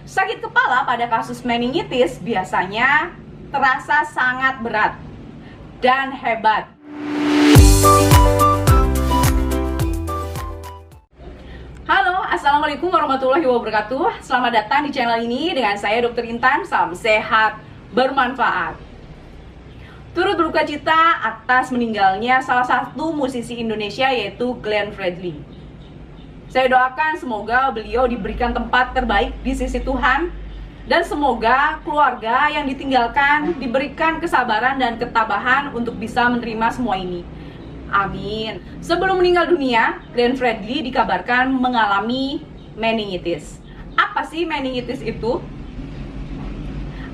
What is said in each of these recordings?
Sakit kepala pada kasus meningitis biasanya terasa sangat berat dan hebat. Halo, Assalamualaikum warahmatullahi wabarakatuh. Selamat datang di channel ini dengan saya Dr. Intan. Salam sehat, bermanfaat. Turut berduka cita atas meninggalnya salah satu musisi Indonesia, yaitu Glenn Fredly. Saya doakan semoga beliau diberikan tempat terbaik di sisi Tuhan, dan semoga keluarga yang ditinggalkan diberikan kesabaran dan ketabahan untuk bisa menerima semua ini. Amin. Sebelum meninggal dunia, Glenn Fredly dikabarkan mengalami meningitis. Apa sih meningitis itu?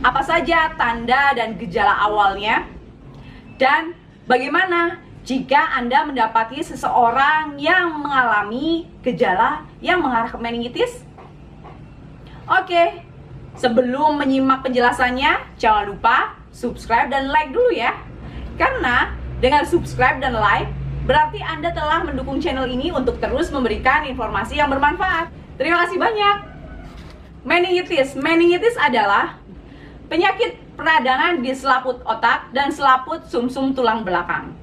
Apa saja tanda dan gejala awalnya? Dan bagaimana jika Anda mendapati seseorang yang mengalami gejala yang mengarah ke meningitis? Oke, sebelum menyimak penjelasannya, jangan lupa subscribe dan like dulu ya. Karena dengan subscribe dan like, berarti Anda telah mendukung channel ini untuk terus memberikan informasi yang bermanfaat. Terima kasih banyak. Meningitis adalah penyakit peradangan di selaput otak dan selaput sumsum tulang belakang.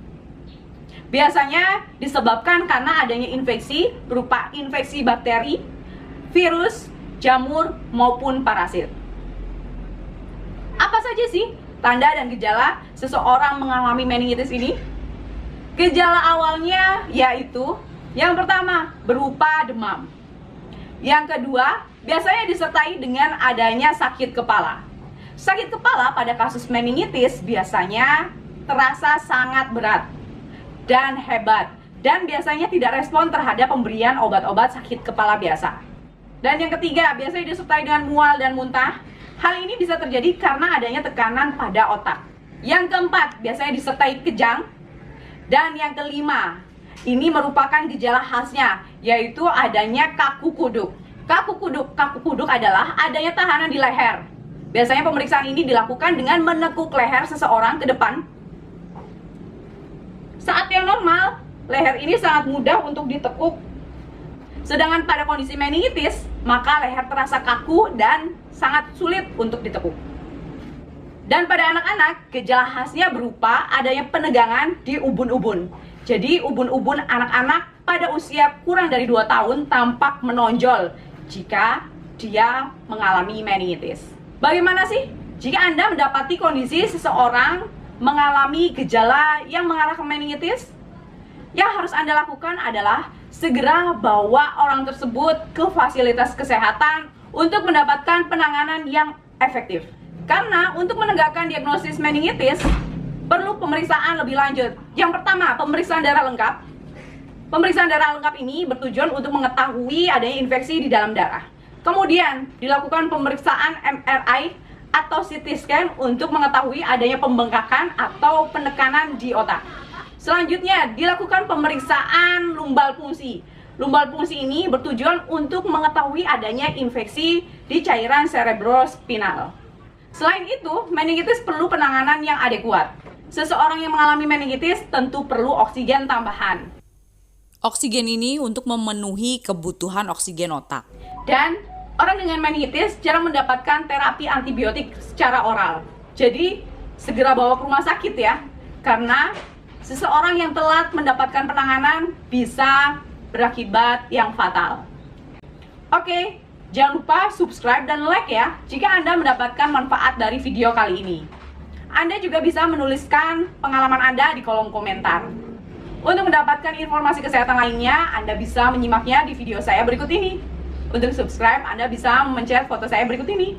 Biasanya disebabkan karena adanya infeksi berupa infeksi bakteri, virus, jamur, maupun parasit. Apa saja sih tanda dan gejala seseorang mengalami meningitis ini? Gejala awalnya yaitu yang pertama berupa demam. Yang kedua, biasanya disertai dengan adanya sakit kepala. Sakit kepala pada kasus meningitis biasanya terasa sangat berat dan hebat, dan biasanya tidak respon terhadap pemberian obat-obat sakit kepala biasa. Dan yang ketiga, biasanya disertai dengan mual dan muntah. Hal ini bisa terjadi karena adanya tekanan pada otak. Yang keempat, biasanya disertai kejang. Dan yang kelima, ini merupakan gejala khasnya, yaitu adanya kaku kuduk. Kaku kuduk adalah adanya tahanan di leher. Biasanya pemeriksaan ini dilakukan dengan menekuk leher seseorang ke depan. Saat yang normal, leher ini sangat mudah untuk ditekuk. Sedangkan pada kondisi meningitis, maka leher terasa kaku dan sangat sulit untuk ditekuk. Dan pada anak-anak, gejala khasnya berupa adanya penegangan di ubun-ubun. Jadi ubun-ubun anak-anak pada usia kurang dari 2 tahun tampak menonjol jika dia mengalami meningitis. Bagaimana sih jika Anda mendapati kondisi seseorang mengalami gejala yang mengarah ke meningitis? Yang harus Anda lakukan adalah segera bawa orang tersebut ke fasilitas kesehatan untuk mendapatkan penanganan yang efektif. Karena untuk menegakkan diagnosis meningitis perlu pemeriksaan lebih lanjut. Yang pertama, pemeriksaan darah lengkap. Pemeriksaan darah lengkap ini bertujuan untuk mengetahui adanya infeksi di dalam darah. Kemudian dilakukan pemeriksaan MRI atau CT scan untuk mengetahui adanya pembengkakan atau penekanan di otak. Selanjutnya dilakukan pemeriksaan lumbal fungsi. Lumbal fungsi ini bertujuan untuk mengetahui adanya infeksi di cairan cerebrospinal. Selain itu, meningitis perlu penanganan yang adekuat. Seseorang yang mengalami meningitis tentu perlu oksigen tambahan. Oksigen ini untuk memenuhi kebutuhan oksigen otak. Dan orang dengan meningitis jarang mendapatkan terapi antibiotik secara oral. Jadi, segera bawa ke rumah sakit ya. Karena seseorang yang telat mendapatkan penanganan bisa berakibat yang fatal. Oke, jangan lupa subscribe dan like ya jika Anda mendapatkan manfaat dari video kali ini. Anda juga bisa menuliskan pengalaman Anda di kolom komentar. Untuk mendapatkan informasi kesehatan lainnya, Anda bisa menyimaknya di video saya berikut ini. Untuk subscribe, Anda bisa mencet foto saya berikut ini.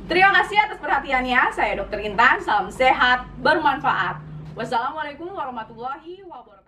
Terima kasih atas perhatiannya. Saya Dr. Intan. Salam sehat, bermanfaat. Wassalamualaikum warahmatullahi wabarakatuh.